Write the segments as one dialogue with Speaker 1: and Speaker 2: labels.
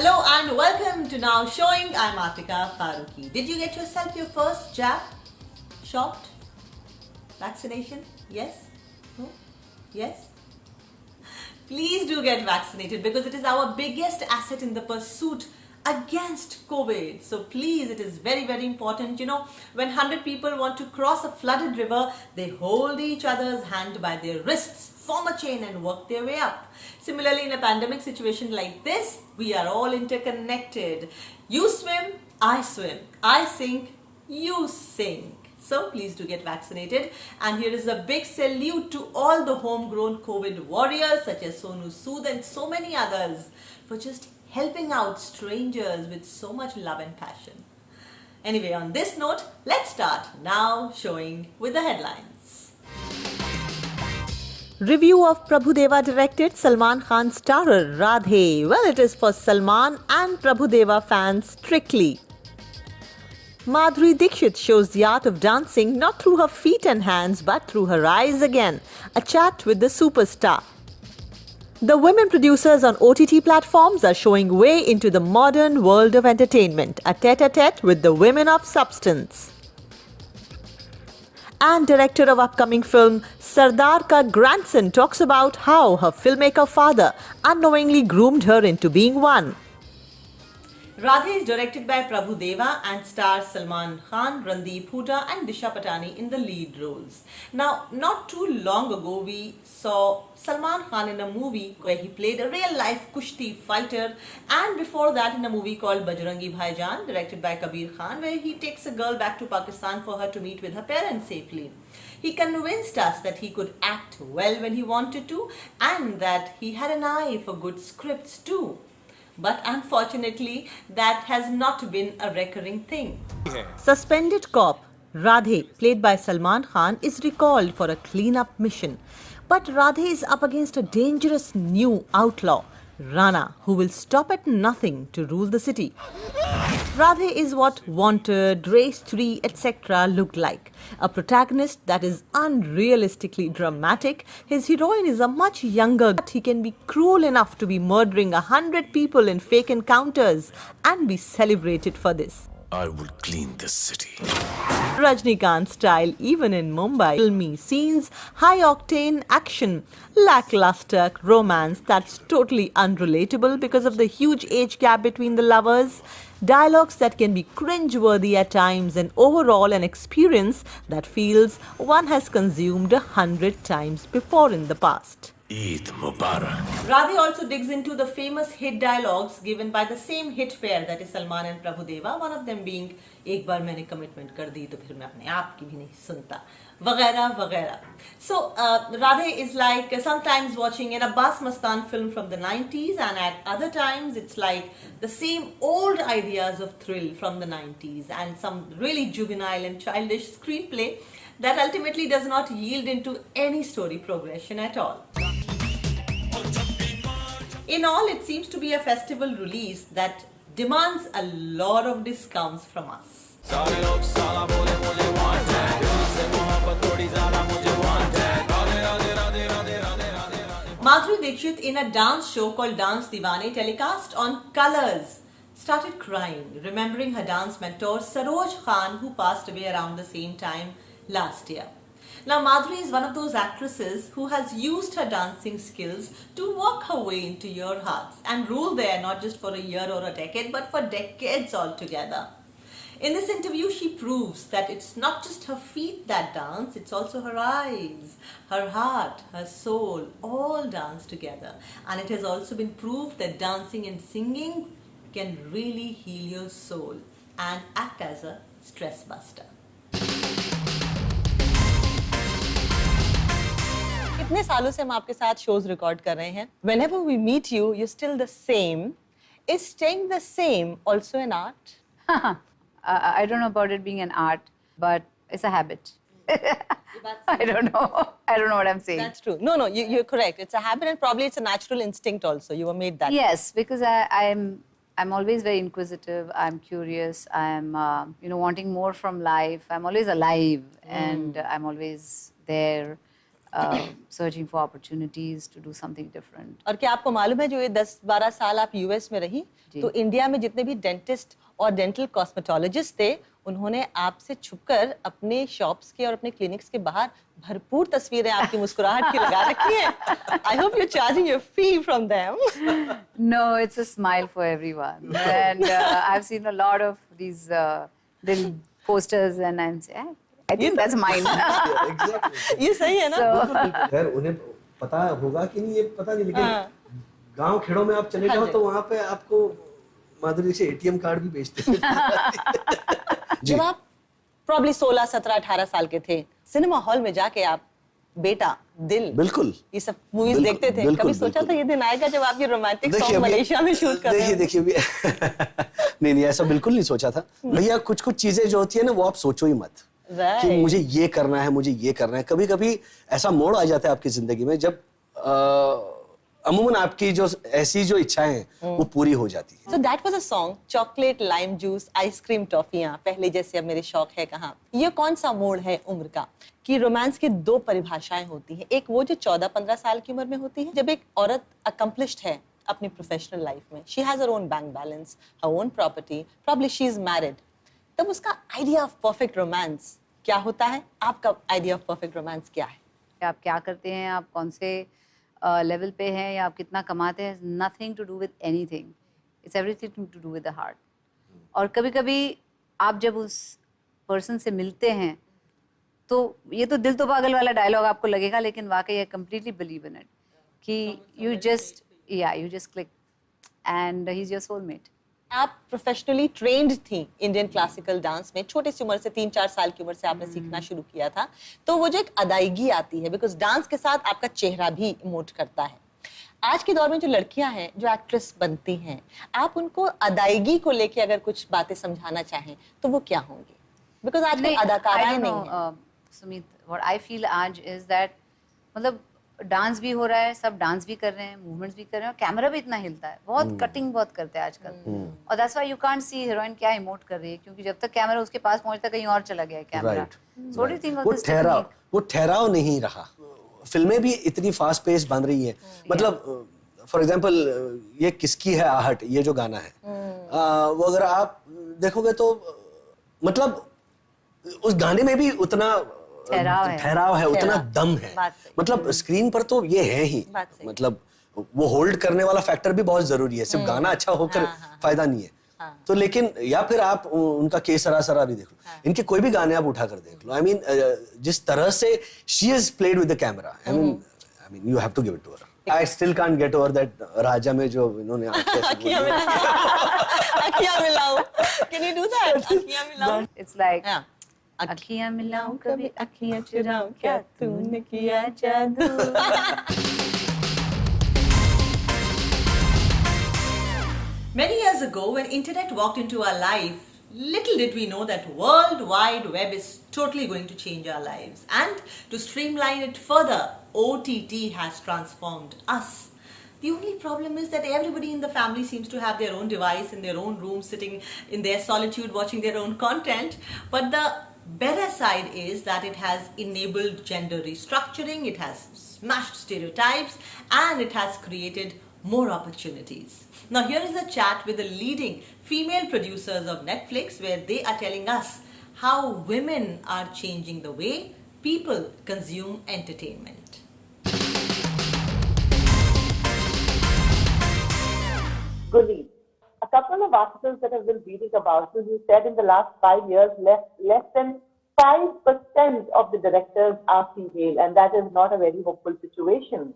Speaker 1: Hello and welcome to Now Showing. I'm Atika Faruqi. Did you get yourself your first jab? Shot? Vaccination? Yes? No? Yes? Please do get vaccinated because it is our biggest asset in the pursuit against COVID. So please, it is very, very important. You know, when 100 people want to cross a flooded river, they hold each other's hand by their wrists, form a chain and work their way up. Similarly, in a pandemic situation like this, we are all interconnected. You swim, I swim. I sink, you sink. So please do get vaccinated. And here is a big salute to all the homegrown COVID warriors such as Sonu Sood and so many others for just helping out strangers with so much love and passion. Anyway, on this note, let's start Now Showing with the headlines. Review of Prabhudeva directed Salman Khan starrer Radhe. Well, it is for Salman and Prabhudeva fans strictly. Madhuri Dixit shows the art of dancing not through her feet and hands but through her eyes again. A chat with the superstar. The women producers on OTT platforms are showing way into the modern world of entertainment. A tete-a-tete with the women of substance. And director of upcoming film Sardar Ka grandson talks about how her filmmaker father unknowingly groomed her into being one. Radhe is directed by Prabhudeva and stars Salman Khan, Randeep Hooda and Disha Patani in the lead roles. Now, not too long ago, we saw Salman Khan in a movie where he played a real-life Kushti fighter, and before that in a movie called Bajrangi Bhaijaan, directed by Kabir Khan, where he takes a girl back to Pakistan for her to meet with her parents safely. He convinced us that he could act well when he wanted to and that he had an eye for good scripts too. But unfortunately, that has not been a recurring thing. Suspended cop Radhe, played by Salman Khan, is recalled for a clean-up mission. But Radhe is up against a dangerous new outlaw, Rana, who will stop at nothing to rule the city. Radhe is what Wanted, Race 3, etc. looked like. A protagonist that is unrealistically dramatic. His heroine is a much younger, but he can be cruel enough to be murdering 100 people in fake encounters and be celebrated for this.
Speaker 2: I will clean this city.
Speaker 1: Rajnikant style even in Mumbai. Filmy scenes, high-octane action, lackluster romance that's totally unrelatable because of the huge age gap between the lovers, dialogues that can be cringe-worthy at times, and overall an experience that feels one has consumed 100 times before in the past.
Speaker 2: Eid Mubarak.
Speaker 1: Radhe also digs into the famous hit dialogues given by the same hit pair, that is Salman and Prabhudeva, one of them being एक बार मैंने commitment कर दी तो फिर मैं अपने आप की भी नहीं सुनता, वगैरह वगैरह. So Radhe is like sometimes watching an Abbas Mastan film from the 90s, and at other times it's like the same old ideas of thrill from the 90s and some really juvenile and childish screenplay that ultimately does not yield into any story progression at all. In all, it seems to be a festival release that demands a lot of discounts from us. Madhuri Dixit in a dance show called Dance Diwane, telecast on Colors, started crying, remembering her dance mentor Saroj Khan, who passed away around the same time last year. Now, Madhuri is one of those actresses who has used her dancing skills to work her way into your hearts and rule there not just for a year or a decade, but for decades altogether. In this interview, she proves that it's not just her feet that dance, it's also her eyes, her heart, her soul, all dance together. And it has also been proved that dancing and singing can really heal your soul and act as a stress buster. कितने सालों से हम आपके साथ shows record कर रहे हैं. Whenever we meet you, you're still the same. Is staying the same also an art?
Speaker 3: I don't know about it being an art, but it's a habit. I don't know. I don't know what I'm saying.
Speaker 1: That's true. No, you're correct. It's a habit and probably it's a natural instinct also. You were made that.
Speaker 3: Yes, because I'm always very inquisitive. I'm curious. I'm wanting more from life. I'm always alive and I'm always there. searching for opportunities to do something different.
Speaker 1: और क्या आपको मालूम है जो ये 10-12 साल आप US में रही
Speaker 3: जी।
Speaker 1: तो इंडिया में जितने भी डेंटिस्ट और डेंटल कॉस्मेटोलॉजिस्ट थे उन्होंने आपसे छुपकर अपने शॉप्स के और अपने क्लिनिक्स के बाहर भरपूर तस्वीरें आपकी मुस्कुराहट की लगा रखी है. I hope you are charging your fee from them.
Speaker 3: No, it's a smile for everyone. And I've seen a lot of these little posters and I'm saying, I think that's mine.
Speaker 4: Exactly
Speaker 1: ये सही है ना.
Speaker 3: So,
Speaker 4: खैर उन्हें पता होगा कि नहीं ये पता नहीं, लेकिन गांव खेड़ों में आप चले जाओ तो वहाँ पे आपको माधुरी से एटीएम कार्ड भी बेचते हैं. जी
Speaker 1: जब आप प्रॉब्ली 16, 17, 18 साल के थे सिनेमा हॉल में जाके आप बेटा दिल
Speaker 4: बिल्कुल
Speaker 1: ये सब मूवीज
Speaker 4: बिल्कुल,
Speaker 1: देखते थे.
Speaker 4: बिल्कुल,
Speaker 1: कभी सोचा
Speaker 4: बिल्कुल.
Speaker 1: था ये दिन आएगा जब आप ये रोमांटिक
Speaker 4: देखिए
Speaker 1: सॉन्ग
Speaker 4: अभी-
Speaker 1: मलेशिया में शूट कर रहे
Speaker 4: देखिए
Speaker 1: हैं.
Speaker 4: देखिए नहीं ऐसा बिल्कुल नहीं सोचा था भैया. कुछ कुछ चीजें जो होती है ना वो आप सोचो ही मत कि
Speaker 1: Right.
Speaker 4: मुझे ये करना है, मुझे ये करना है. कभी कभी ऐसा मोड़ आ जाता है आपकी जिंदगी में जब अमूमन आपकी जो ऐसी जो इच्छाएं हैं वो पूरी हो जाती है.
Speaker 1: So that was a song, chocolate lime juice ice cream टॉफियां पहले जैसे अब मेरे शौक है कहाँ. ये कौन सा मोड़ है उम्र का कि रोमांस की दो परिभाषाएं होती हैं. एक वो जो 14-15 साल की उम्र में होती है जब एक औरत अकम्प्लिश्ड है अपनी प्रोफेशनल लाइफ में. She has her own bank balance, her own property, probably she is married. तब उसका आइडिया ऑफ परफेक्ट रोमांस क्या होता है? आपका आइडिया ऑफ परफेक्ट रोमांस क्या है?
Speaker 3: आप क्या करते हैं, आप कौन से लेवल पे हैं या आप कितना कमाते हैं, nothing to do with anything. It's everything to do with the heart. और कभी कभी आप जब उस पर्सन से मिलते हैं तो ये तो दिल तो पागल वाला डायलॉग आपको लगेगा, लेकिन वाकई I completely believe in it कि you just click and he is your soulmate.
Speaker 1: आप प्रोफेशनली ट्रेंड थी इंडियन क्लासिकल डांस में. छोटी सी उम्र से 3-4 साल की उम्र से आपने सीखना शुरू किया था. तो वो जो एक अदायगी आती है बिकॉज डांस के साथ आपका चेहरा भी इमोट करता है. आज के दौर में जो लड़कियां हैं जो एक्ट्रेस बनती हैं आप उनको अदायगी को लेके अगर कुछ बातें समझाना चाहें तो वो क्या होंगी? बिकॉज आजकल अदाकाराएं नहीं हैं.
Speaker 3: सुमित, व्हाट आई फील आज इज दैट मतलब डांस भी हो रहा है, सब डांस भी कर रहे हैं, मूवमेंट्स भी कर रहे हैं, और कैमरा भी इतना हिलता है, बहुत कटिंग बहुत करते हैं आजकल. और that's why you can't see heroine क्या इमोट कर रही है, क्योंकि जब तक कैमरा उसके पास पहुंचता कहीं और चला गया है camera.
Speaker 4: Right.
Speaker 3: So what do you think of this?
Speaker 4: वो ठहराव नहीं रहा. फिल्में भी इतनी फास्ट पेस बन रही हैं. मतलब फॉर एग्जांपल ये किसकी है आहट, ये जो गाना है वो अगर आप देखोगे तो मतलब उस गाने में भी उतना ठहराव है, उतना दम है.
Speaker 1: बात सही.
Speaker 4: मतलब स्क्रीन पर तो ये है ही.
Speaker 1: बात सही.
Speaker 4: मतलब वो होल्ड करने वाला फैक्टर भी बहुत जरूरी है. सिर्फ गाना अच्छा होकर फायदा नहीं है. तो लेकिन या फिर आप उनका के सरा भी देख लो. इनके कोई भी गाने आप उठा कर देख लो. आई मीन जिस तरह से she has played with the camera, I mean you have to give it to her. I still can't get over that Raja में जो इन्होंने
Speaker 1: अखियां मिलाओ. Can you do that? अखियां मिलाओ.
Speaker 3: इट्स लाइक
Speaker 1: हाँ.
Speaker 3: अखियां मिलाऊं कभी
Speaker 1: अखियां चुराऊं क्या तूने किया जादू. Many years ago, when internet walked into our life, little did we know that World Wide Web is totally going to change our lives. And to streamline it further, OTT has transformed us. The only problem is that everybody in the family seems to have their own device in their own room, sitting in their solitude, watching their own content. But the better side is that it has enabled gender restructuring, it has smashed stereotypes, and it has created more opportunities. Now here is a chat with the leading female producers of Netflix where they are telling us how women are changing the way people consume entertainment.
Speaker 5: Gully. A couple of articles that have been reading about you, you said in the last 5 years, less than 5% of the directors are female, and that is not a very hopeful situation.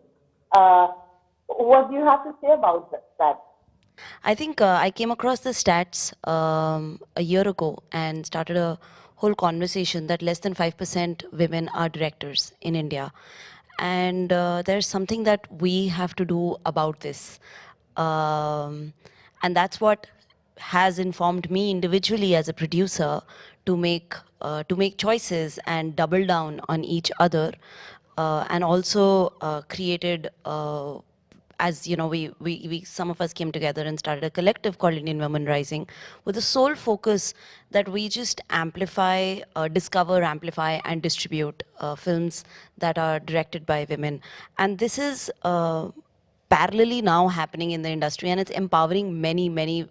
Speaker 5: What do you have to say about that?
Speaker 6: I think I came across the stats a year ago and started a whole conversation that less than 5% women are directors in India. And there's something that we have to do about this. And that's what has informed me individually as a producer to make choices and double down on each other, and also created as you know, we some of us came together and started a collective called Indian Women Rising, with the sole focus that we just amplify, discover, amplify, and distribute films that are directed by women. And this is parallelly now happening in the industry, and it's empowering many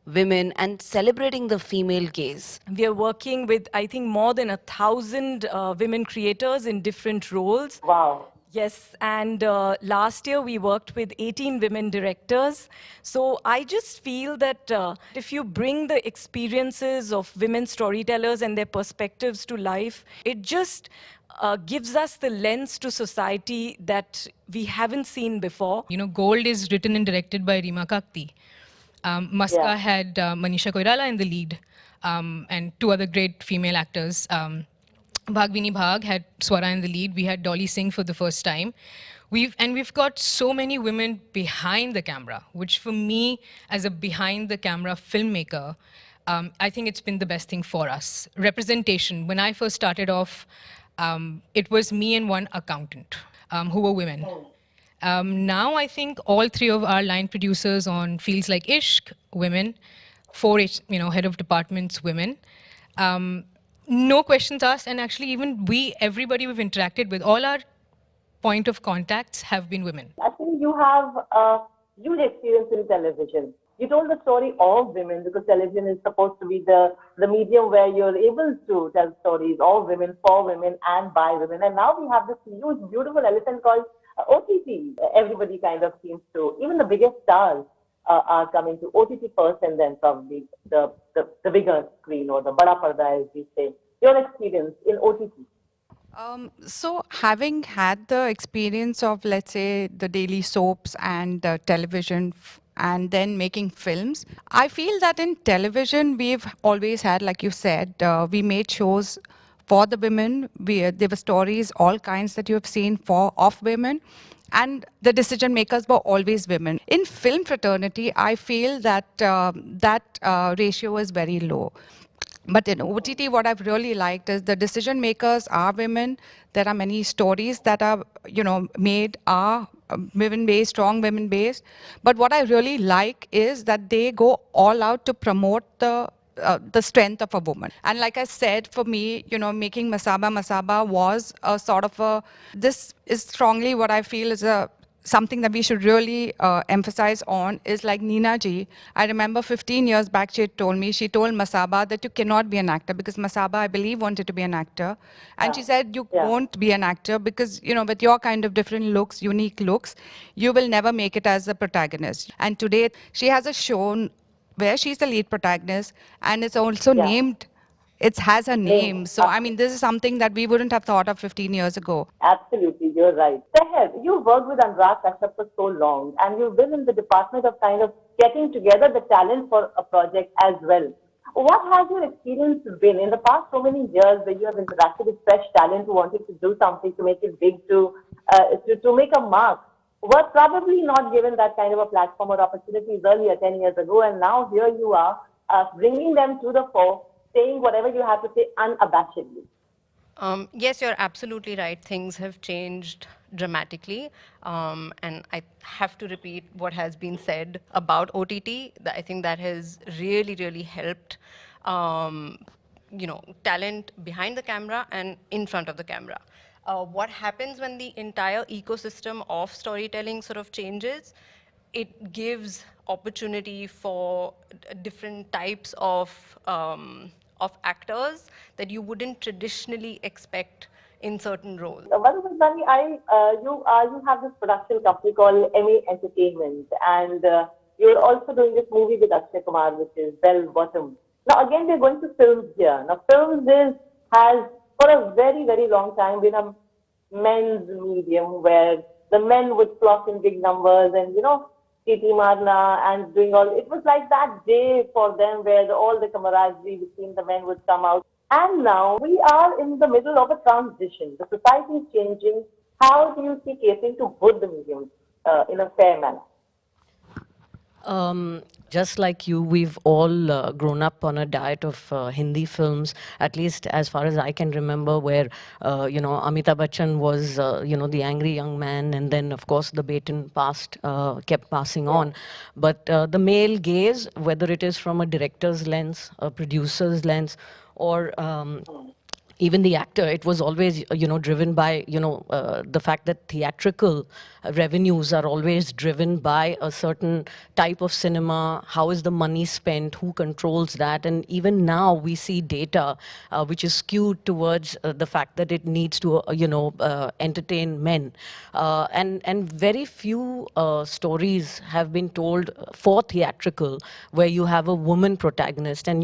Speaker 6: women and celebrating the female gaze.
Speaker 7: We are working with, I think, more than 1,000 women creators in different roles.
Speaker 5: Wow.
Speaker 7: Yes, and last year we worked with 18 women directors. So I just feel that if you bring the experiences of women storytellers and their perspectives to life, it just gives us the lens to society that we haven't seen before.
Speaker 8: You know, Gold is written and directed by Rima Kakti. Maska
Speaker 5: Yeah.
Speaker 8: had Manisha Koirala in the lead, and two other great female actors. Bhagwini Bhag had Swara in the lead. We had Dolly Singh for the first time. We've got so many women behind the camera, which for me, as a behind the camera filmmaker, I think it's been the best thing for us. Representation. When I first started off, it was me and one accountant who were women. Now I think all three of our line producers on Feels Like Ishq, women, four head of departments, women. No questions asked, and actually even everybody we've interacted with, all our point of contacts have been women.
Speaker 5: Actually, you have a huge experience in television. You told the story of women because television is supposed to be the medium where you're able to tell stories of women, for women, and by women. And now we have this huge, beautiful elephant called OTT. Everybody kind of seems to, even the biggest stars are coming to OTT first and then probably the bigger screen or the bada parda, as we say. Your experience in OTT.
Speaker 9: So having had the experience of, let's say, the daily soaps and television and then making films, I feel that in television we've always had, like you said, we made shows for the women. There were stories, all kinds that you have seen of women. And the decision makers were always women. In film fraternity, I feel that that ratio is very low. But in OTT, what I've really liked is the decision makers are women. There are many stories that are, made are women-based, strong women-based. But what I really like is that they go all out to promote the strength of a woman. And like I said, for me, making Masaba was a sort of this is strongly what I feel is something that we should really emphasize on is like Neena ji. I remember 15 years back, she told Masaba that you cannot be an actor because Masaba, I believe, wanted to be an actor. And she said, you won't be an actor because, with your kind of different looks, unique looks, you will never make it as a protagonist. And today, she has a show where she's the lead protagonist and it's also named, it has a name. So, I mean, this is something that we wouldn't have thought of 15 years ago.
Speaker 5: Absolutely, you're right. Seher, you've worked with Anurag Kashyap for so long, and you've been in the department of kind of getting together the talent for a project as well. What has your experience been in the past so many years where you have interacted with fresh talent who wanted to do something to make it big, to make a mark? Were probably not given that kind of a platform or opportunities earlier, 10 years ago, and now here you are bringing them to the fore, saying whatever you have to say unabashedly.
Speaker 10: Yes, you're absolutely right. Things have changed dramatically. And I have to repeat what has been said about OTT. I think that has really, really helped, talent behind the camera and in front of the camera. What happens when the entire ecosystem of storytelling sort of changes? It gives opportunity for different types of actors that you wouldn't traditionally expect in certain roles.
Speaker 5: Madhu Vaswani, you have this production company called MA Entertainment, and you're also doing this movie with Akshay Kumar, which is Bell Bottom. Now, again, we're going to films here. Now, films has for a very, very long time been a men's medium where the men would flock in big numbers and, Titi Marna and doing all. It was like that day for them where all the camaraderie between the men would come out. And now we are in the middle of a transition. The society is changing. How do you see catering to both the mediums in a fair manner?
Speaker 11: Just like you, we've all grown up on a diet of Hindi films, at least as far as I can remember, where, Amitabh Bachchan was, the angry young man, and then, of course, the baton kept passing on. But the male gaze, whether it is from a director's lens, a producer's lens, or even the actor, it was always, driven by, the fact that theatrical revenues are always driven by a certain type of cinema. How is the money spent? Who controls that? And even now we see data which is skewed towards the fact that it needs to, entertain men. And very few stories have been told for theatrical where you have a woman protagonist. And,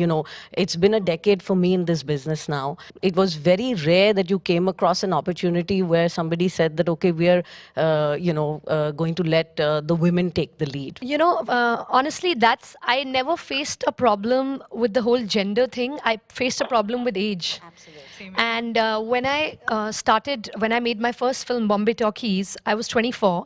Speaker 11: it's been a decade for me in this business now. It was very rare that you came across an opportunity where somebody said that, okay, we are, going to let the women take the lead.
Speaker 12: Honestly, I never faced a problem with the whole gender thing. I faced a problem with age. Absolutely. And when I made my first film, Bombay Talkies, I was 24.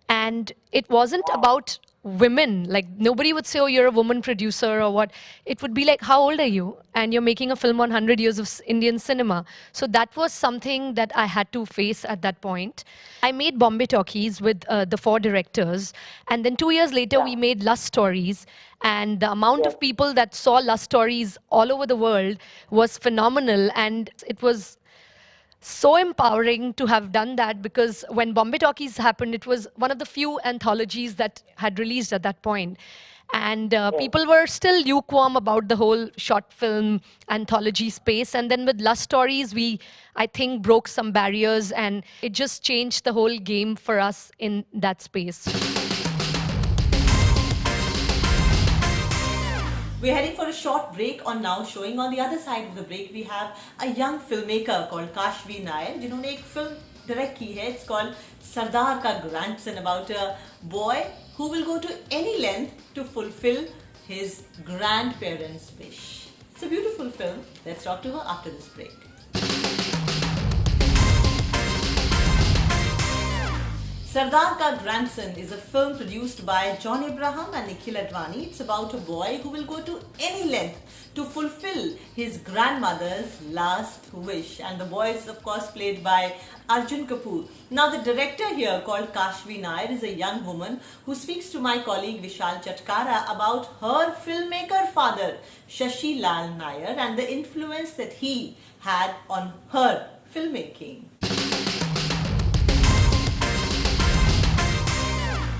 Speaker 12: And it wasn't about women. Like, nobody would say, oh, you're a woman producer or what. It would be like, how old are you? And you're making a film on 100 years of Indian cinema. So that was something that I had to face at that point. I made Bombay Talkies with the 4 directors. And then 2 years later, we made Lust Stories. And the amount of people that saw Lust Stories all over the world was phenomenal. And it was so empowering to have done that, because when Bombay Talkies happened, it was one of the few anthologies that had released at that point. And people were still lukewarm about the whole short film anthology space. And then with Lust Stories, we, I think, broke some barriers, and it just changed the whole game for us in that space.
Speaker 1: We're heading for a short break on Now Showing. On the other side of the break, we have a young filmmaker called Kashvi Nair, जिन्होंने एक film direct की है. It's called Sardar Ka Grandson, about a boy who will go to any length to fulfill his grandparents' wish. It's a beautiful film. Let's talk to her after this break. Sardar Ka Grandson is a film produced by John Abraham and Nikhil Advani. It's about a boy who will go to any length to fulfill his grandmother's last wish. And the boy is, of course, played by Arjun Kapoor. Now, the director here, called Kashvi Nair, is a young woman who speaks to my colleague Vishal Chatkara about her filmmaker father, Shashi Lal Nair, and the influence that he had on her filmmaking.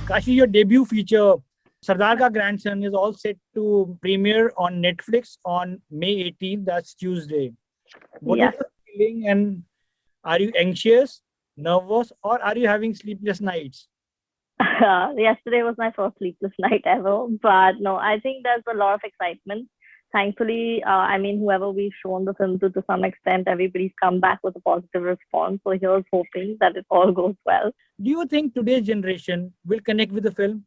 Speaker 13: Kashi, your debut feature, Sardar Ka Grandson, is all set to premiere on Netflix on May 18th. That's Tuesday. What is the feeling, and are you anxious, nervous, or are you having sleepless nights?
Speaker 5: Yesterday was my first sleepless night ever, but no, I think there's a lot of excitement. Thankfully, whoever we've shown the film to some extent, everybody's come back with a positive response. So here's hoping that it all goes well.
Speaker 13: Do you think today's generation will connect with the film?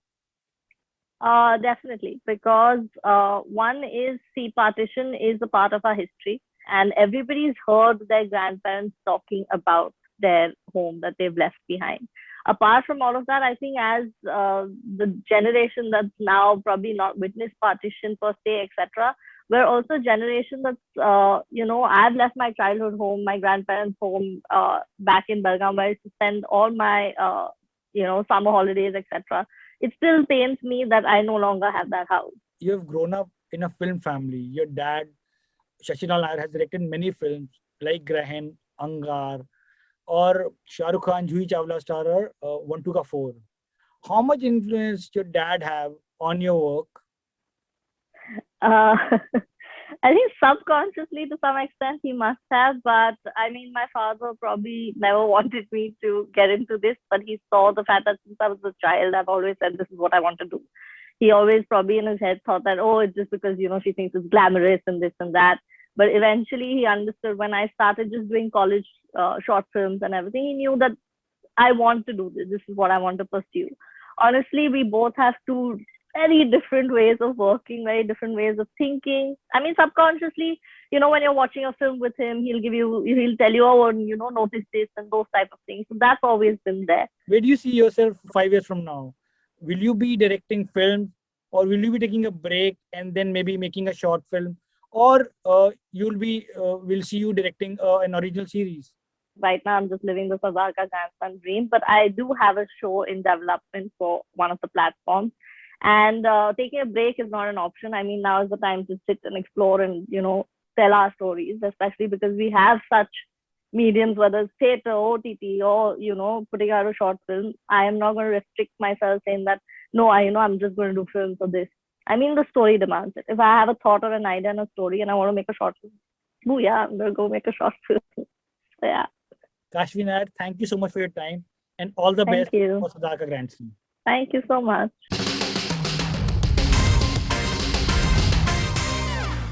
Speaker 5: Definitely, because one is, partition is a part of our history, and everybody's heard their grandparents talking about their home that they've left behind. Apart from all of that, I think as the generation that's now probably not witnessed partition per se, etc., we're also a generation that's, I've left my childhood home, my grandparents' home back in Belgaum, where I used to spend all my, summer holidays, etc. It still pains me that I no longer have that house.
Speaker 13: You have grown up in a film family. Your dad, Shashi Lal Nair, has directed many films like Grahan, Angar, or Shah Rukh Khan, Juhi Chawla starrer, 1 2 Ka 4. How much influence your dad have on your work?
Speaker 5: I think subconsciously to some extent he must have, but my father probably never wanted me to get into this, but he saw the fact that since I was a child, I've always said this is what I want to do. He always probably in his head thought that, oh, it's just because, she thinks it's glamorous and this and that. But eventually he understood when I started just doing college short films and everything, he knew that I want to do this. This is what I want to pursue. Honestly, we both have two very different ways of working, very different ways of thinking. Subconsciously, when you're watching a film with him, he'll tell you, oh, notice this and those type of things. So that's always been there.
Speaker 13: Where do you see yourself 5 years from now? Will you be directing films or will you be taking a break and then maybe making a short film, or we'll see you directing an original series?
Speaker 5: Right now, I'm just living the Sardar Ka grandson dream, but I do have a show in development for one of the platforms. And taking a break is not an option. I mean, now is the time to sit and explore and, tell our stories, especially because we have such mediums, whether it's theater, OTT, or, putting out a short film. I am not going to restrict myself saying that, no, I'm just going to do films for this. I mean, the story demands it. If I have a thought or an idea and a story and I want to make a short film, I'm going to go make a short film. So, yeah.
Speaker 13: Kashvi Nair, thank you so much for your time and all the
Speaker 5: Thank
Speaker 13: best
Speaker 5: you.
Speaker 13: for Sardar Ka grandson.
Speaker 5: Thank you so much.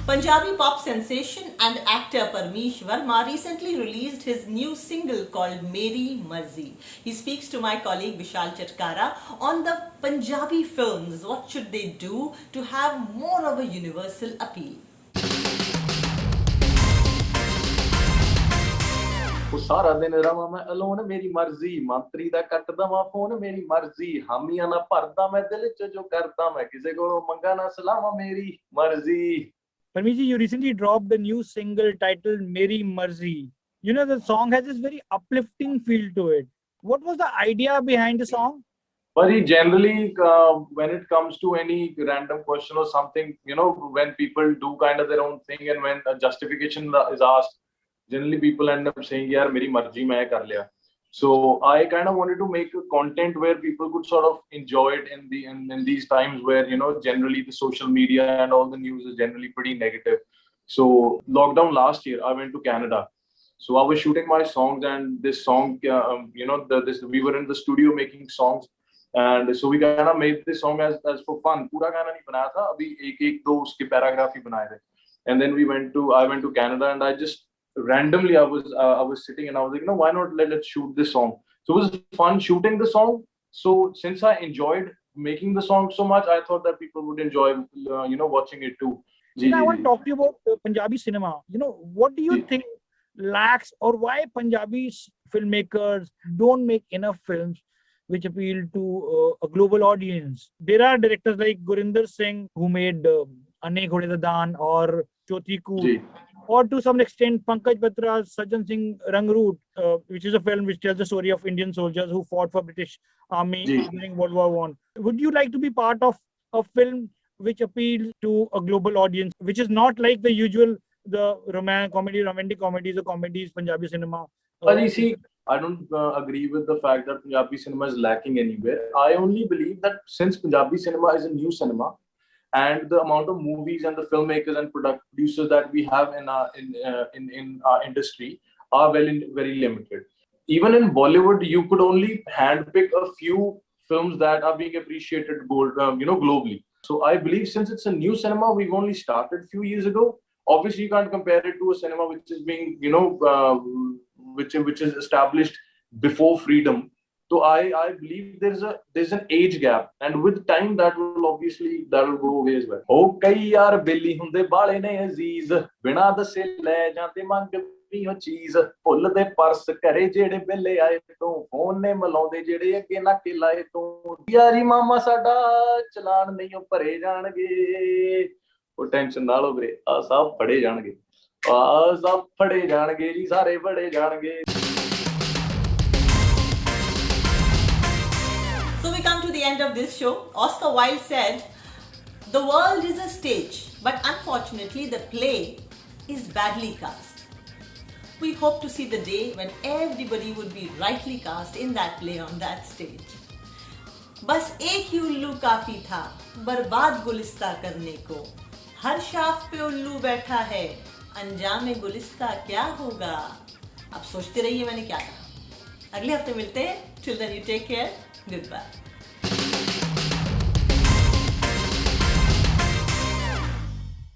Speaker 1: Punjabi pop sensation and actor Parmish Verma recently released his new single called Meri Marzi. He speaks to my colleague Vishal Chatkara on the Punjabi films. What should they do to have more of a universal appeal?
Speaker 14: ਉਹ ਸਾਰਾ ਦਿਨ ਰਵਾਂ ਮੈਂ alone ਮੇਰੀ ਮਰਜ਼ੀ ਮੰਤਰੀ ਦਾ ਕੱਟ ਦਵਾਂ ਫੋਨ ਮੇਰੀ ਮਰਜ਼ੀ ਹਾਮੀਆਂ ਨਾ ਭਰਦਾ ਮੈਂ ਦਿਲ ਚ ਜੋ ਕਰਦਾ ਮੈਂ ਕਿਸੇ ਕੋਲੋਂ ਮੰਗਾ ਨਾ ਸਲਾਹਾਂ ਮੇਰੀ ਮਰਜ਼ੀ
Speaker 13: Parmish ji, you recently dropped the new single titled Meri Marzi. The song has this very uplifting feel to it. What was the idea behind the song?
Speaker 14: But generally, when it comes to any random question or something, when people do kind of their own thing and when a justification is asked, generally people end up saying, "Yaar, meri marzi main kar liya." So I kind of wanted to make a content where people could sort of enjoy it in these times where generally the social media and all the news is generally pretty negative. So lockdown last year, I went to Canada. So I was shooting my songs, and this song, we were in the studio making songs, and so we kind of made this song as for fun. Pura गाना नहीं बनाया था, अभी एक दो उसके paragraph ही बनाए थे. And then I went to Canada, and I just randomly I was sitting and I was like, why not let's shoot this song. So it was fun shooting the song. So since I enjoyed making the song so much, I thought that people would enjoy watching it too.
Speaker 13: I want to talk to you about Punjabi cinema. What do you think lacks, or why Punjabi filmmakers don't make enough films which appeal to a global audience? There are directors like Gurinder Singh who made Anne Ghode Da Daan or Choti Koot, or to some extent Pankaj Batra's Sajjan Singh Rangroot, which is a film which tells the story of Indian soldiers who fought for British Army during World War I. Would you like to be part of a film which appeals to a global audience, which is not like the usual, the romantic comedies or comedies, Punjabi cinema?
Speaker 14: But you see, I don't agree with the fact that Punjabi cinema is lacking anywhere. I only believe that since Punjabi cinema is a new cinema, and the amount of movies and the filmmakers and producers that we have in our industry are very limited. Even in Bollywood, you could only handpick a few films that are being appreciated globally. So I believe since it's a new cinema, we've only started a few years ago. Obviously, you can't compare it to a cinema which is being, which is established before freedom. So I believe there's an age gap, and with time that will go away as well. Oh, kay yaar belli hunde baale ne aziz, bina dasse le jante mangi ho cheez, phul de pars kare jede belle aaye to, phone ne malaunde jede agge na ke laye to, yaari mama sada chalan nahi ho bhare jange, oh tension na lo ਵੀਰੇ, ਆ ਸਭ ਫੜੇ ਜਾਣਗੇ, ਆ ਸਭ ਫੜੇ ਜਾਣਗੇ ਜੀ, ਸਾਰੇ ਫੜੇ ਜਾਣਗੇ.
Speaker 1: So we come to the end of this show. Oscar Wilde said, "The world is a stage, but unfortunately the play is badly cast." We hope to see the day when everybody would be rightly cast in that play on that stage. बस एक ही उल्लू काफी था बर्बाद गुलिस्ता करने को, हर शाख पे उल्लू बैठा है, अंजाम गुलिस्ता क्या होगा. अब सोचते रहिए मैंने क्या कहा. अगले हफ्ते मिलते हैं. Till then you take care. Goodbye.